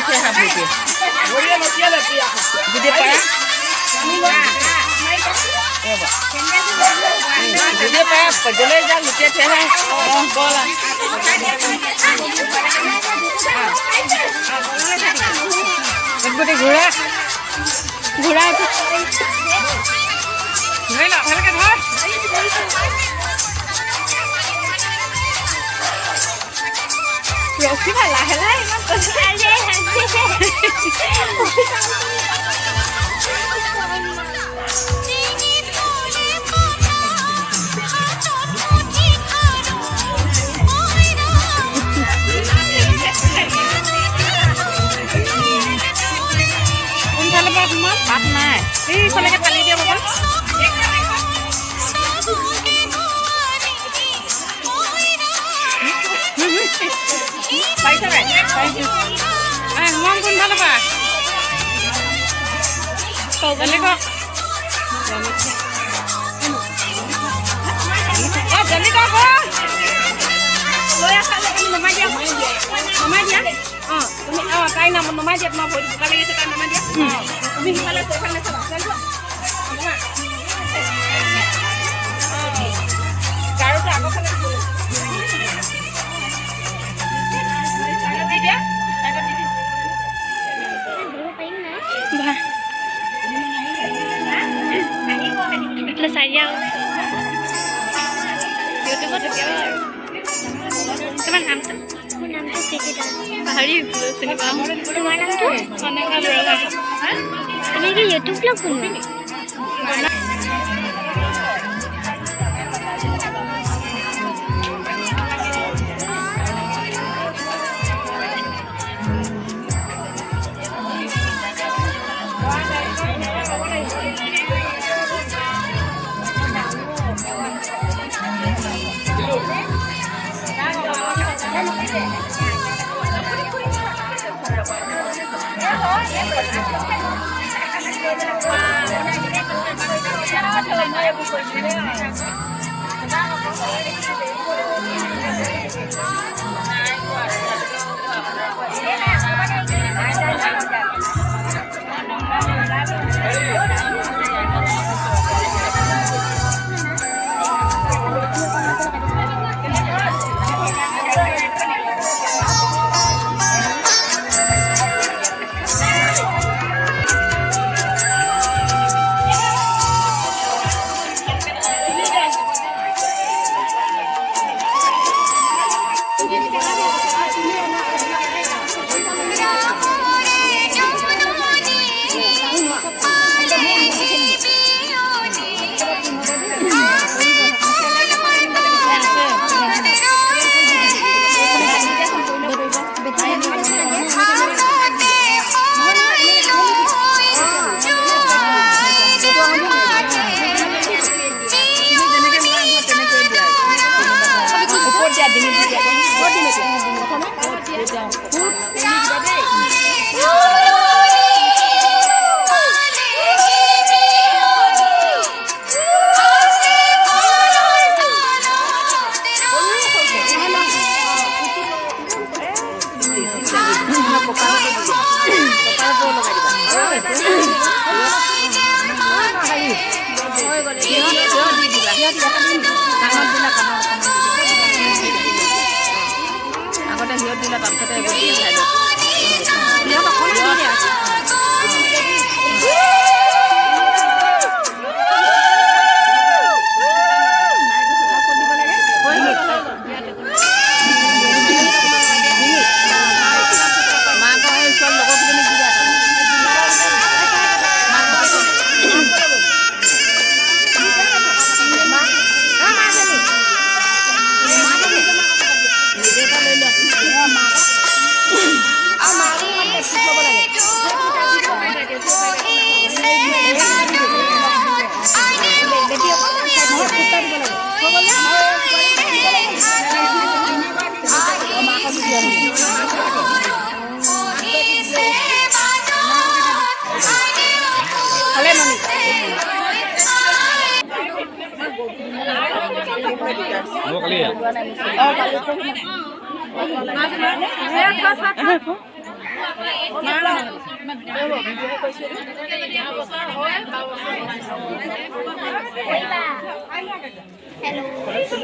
थे हाथ लेके दीदी पाया दीदी पाया पजले जा लुटे थे है बोला एक बटे घोड़ा घोड़ा नहीं ना हल्का धर रोकी वाला है ना इतना पसंद है उनका बात मत बात ना है ये खोले के थाली दिया बाबा पैसा भाई थैंक यू मम कौन ভালো পা তো বলে কো জলদি কো লয়া খালে তুমি নমাই দিয়া তুমি তাই না নমাই দিয়া তোমার ভৰি বুকা লাগিছে তাই নমাই দিয়া তুমি হিমালে কোখানে চাবা চল গাড়োটা আগফালে એટલે સારિયા યુટ્યુબ પર કેવા તમારું નામ તો પ્રીતિદા પાહડી સુની પા તમારું નામ તો અનંગા બરોબર હા તમે કે યુટ્યુબ બ્લોગ બનાવો আগতে হিয়ত দিলা তাৰপিছতে এইবোৰ দিয়ে চাইডত হিয়ত অকণমান দি আছে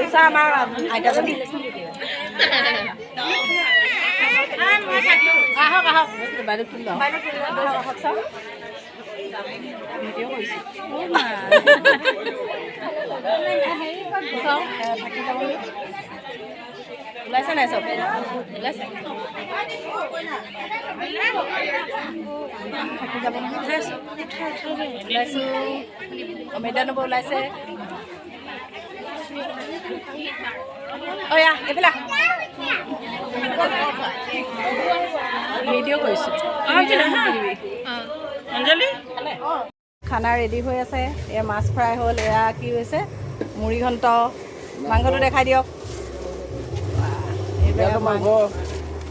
Sa mà ada tadi. Ahok. Balik dulu. Ahok sa. Video কৰিছে ওলাইছে নাই চব ওলাইছে থাকি যাব নহয় ওলাইছো অমিতানব ওলাইছে অয়া এইফালে ভিডিঅ' কৰিছোঁ অঞ্জলি খানা ৰেডি হৈ আছে এয়া মাছ ফ্ৰাই হ'ল এয়া কি হৈছে মুড়ি ঘণ্ট মাংসটো দেখাই দিয়ক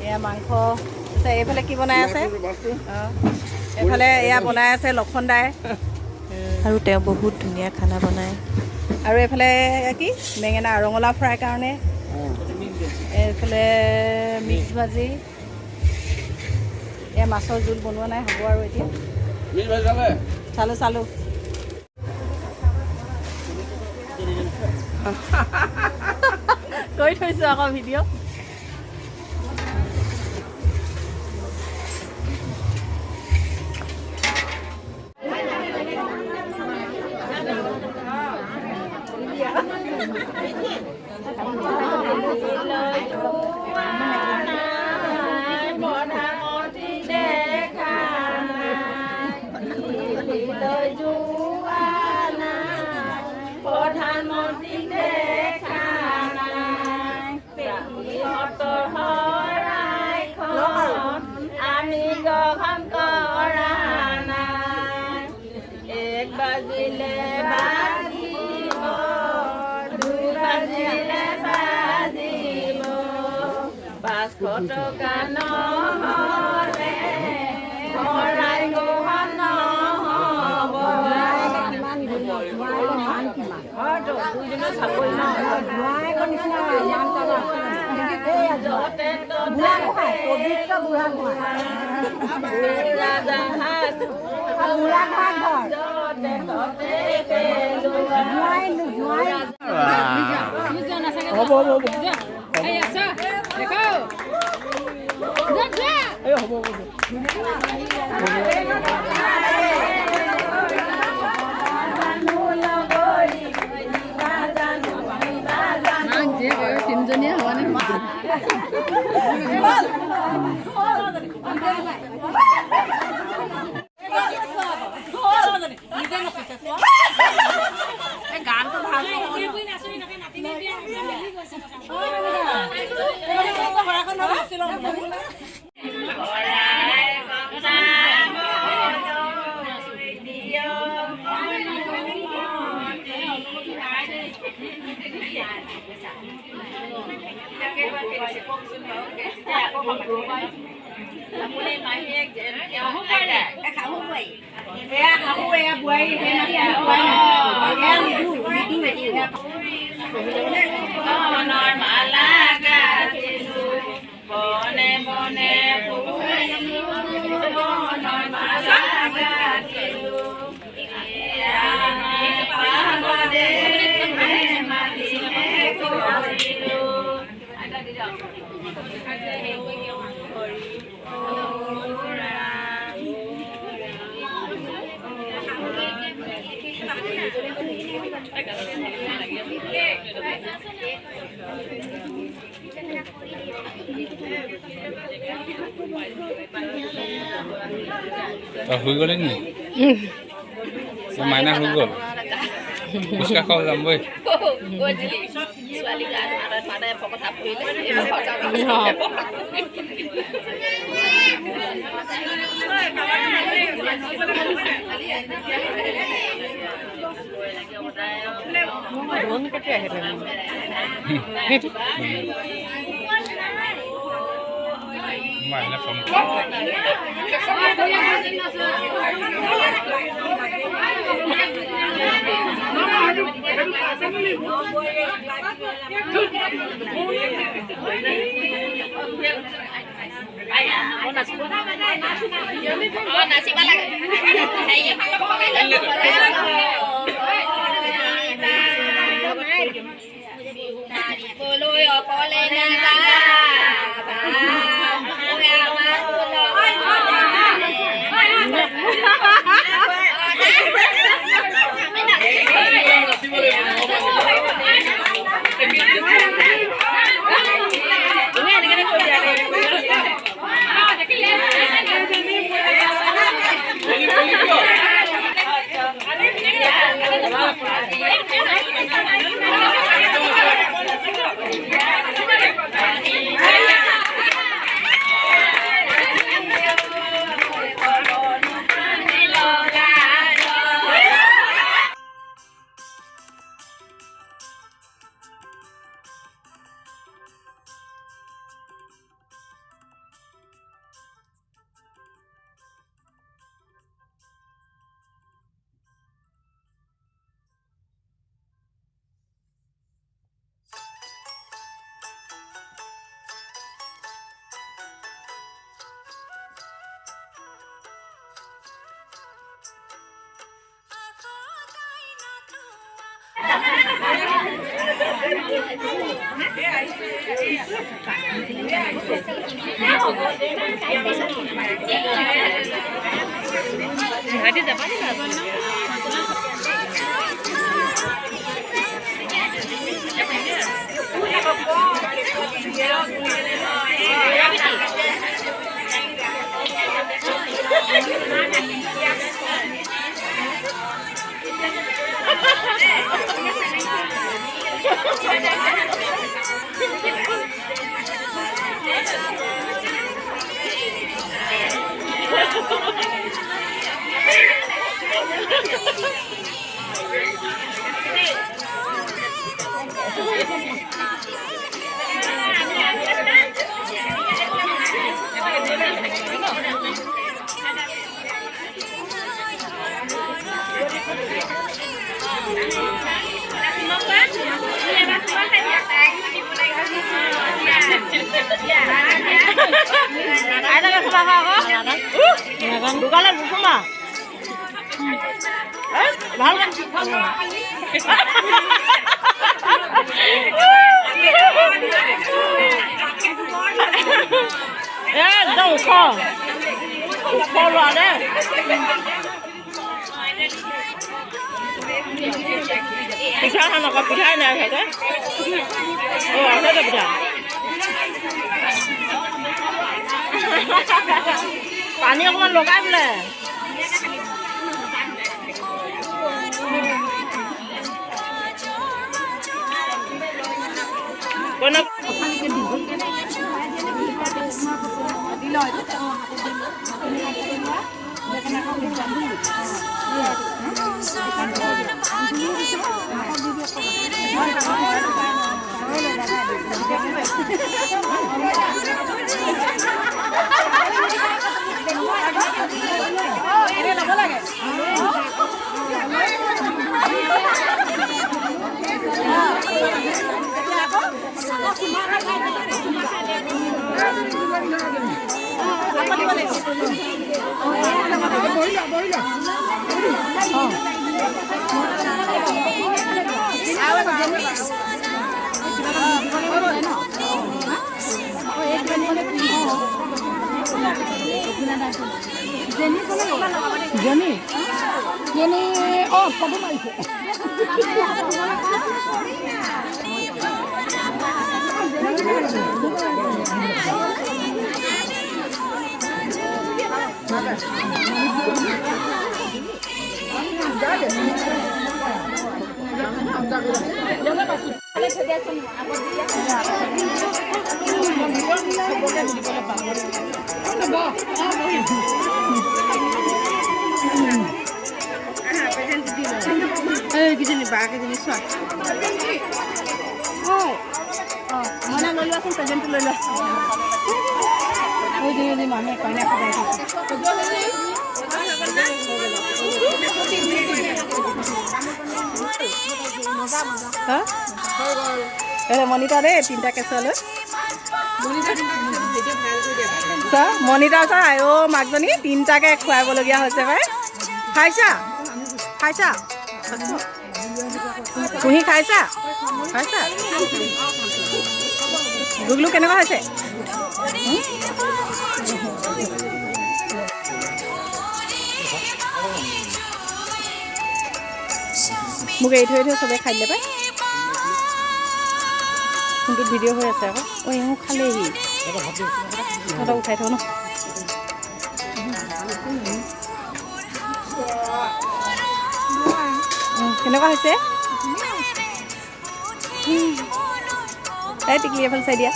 এয়া মাংস এইফালে কি বনাই আছে এইফালে এয়া বনাই আছে লক্ষণ দাই আৰু তেওঁ বহুত ধুনীয়া খানা বনায় আৰু এইফালে কি বেঙেনা ৰঙালাও ফ্ৰাই কাৰণে এইফালে মিক্স ভাজি এয়া মাছৰ জোল বনোৱা নাই হ'ব আৰু এতিয়া চালো কৰি থৈছোঁ আকৌ ভিডিঅ' প্ৰধানমন্ত্ৰী দেখা নাই আমি গ্ৰহণ কৰা নাই 1 বাজিলে বাজিব 2 বাজিলে বাজিব 500 টকা নহ'লে শৰাই গ্ৰহণ নহ'ব তিনজনীয়া হোৱা নাই গানটো ভাল হৈ গ'লে নি মাইনা হৈ গ'ল ফুচকা খাব যাম বৈ মাইনা ফোন নাচিব লাগে নাচিবলৈ অকলে দোকানত সোমা ভাল একদম ওখ লোৱা দে পিঠা খাম আকৌ পিঠাই নাই চাগে আছে দে পিঠা পানী অকণমান লগাই বোলে Jenny, oh, kamu mau ikut? Gini bag gini swat. Oh. Oh, mana lo langsung present lo lah. Oh, ini mami kau nak apa? Hah? Monita deh, tinta kesal. Monita. Monitor চা আই মাকজনী তিনিটাকে খুৱাবলগীয়া হৈছে ভাই খাইছা খাইছা কুঁহি খাইছা খাইছা গুগলু কেনেকুৱা হৈছে মোক এৰি থৈ চবেই খাই দিলে পাই কোনটো ভিডিঅ' হৈ আছে আকৌ মোক খালেহি সিহঁতক উঠাই থওঁ ন কেনেকুৱা হৈছে এই টিকলি এফালে চাই দিয়া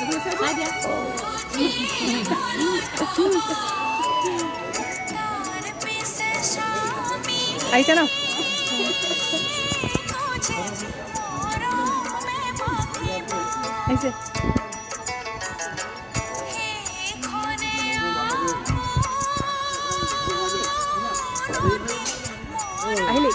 আহিছে ন আহিছে আহিলি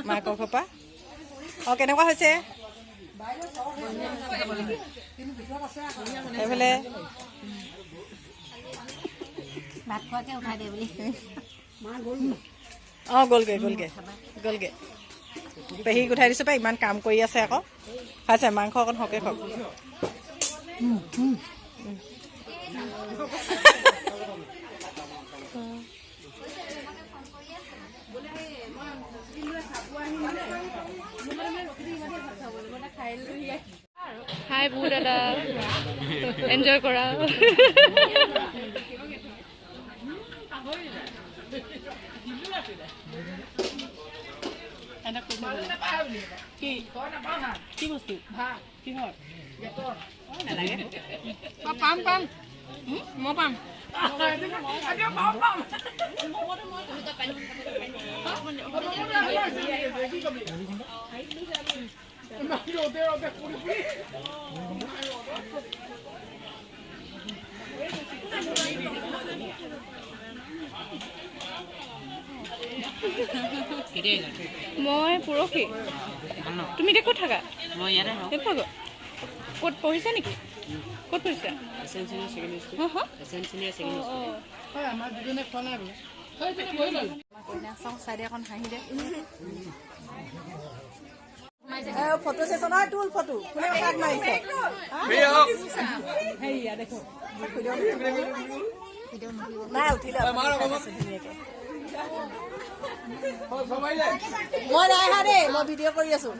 মাকৰ খোপা কেনেকুৱা হৈছে এইফালে ভাত খোৱাকে উঠাই দে বুলি গ'লগে পেহীক উঠাই দিছোঁ পাই ইমান কাম কৰি আছে আকৌ খাইছে মাংস অকণ সৰহকৈ খাওক হাই বু দাদা এনজয় কৰা কি বস্তু কিহৰ পাম মই পাম মই পৰহি তুমি এতিয়া ক'ত থাকা ক'ত পঢ়িছা নেকি ক'ত পঢ়িছা চাইডে এখন হাঁহি দে ফটো চেচন তোল ফটো কোনে কাক মাৰিছে হেৰিয়া দেখো নাই উঠিলে ধুনীয়াকে মই নাই অহা দেই মই ভিডিঅ' কৰি আছো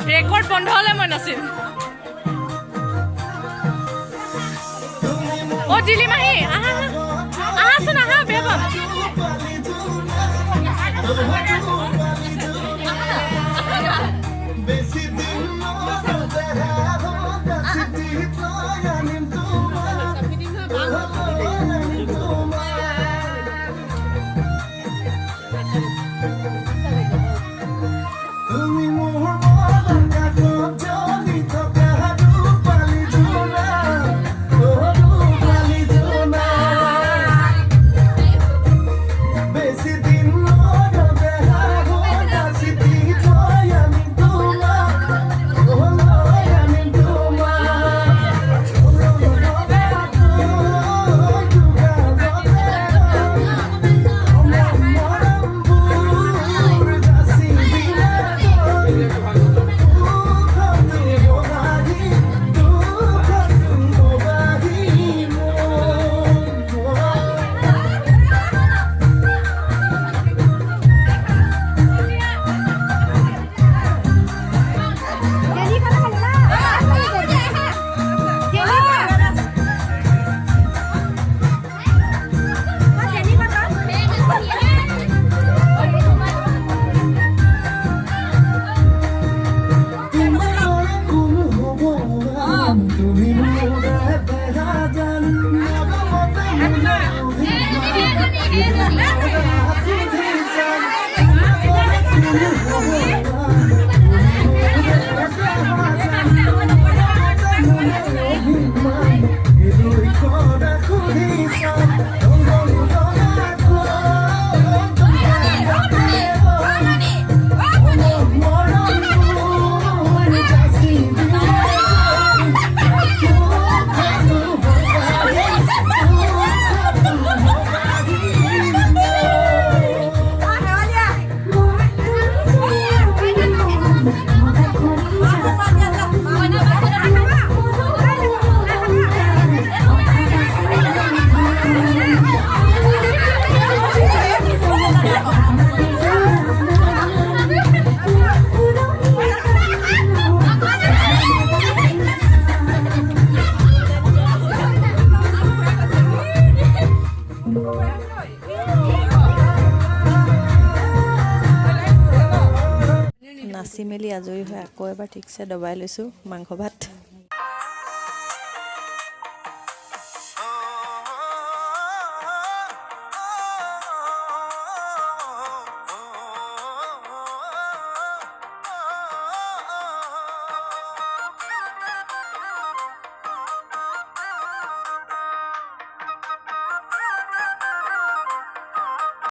ৰেকৰ্ড বন্ধ হ'লে মই নাচিম জিলি মাহী আহাচোন আহা বেয়া পাম মেলি আজৰি হৈ আকৌ এবাৰ ঠিকছে দবাই লৈছোঁ মাংস ভাত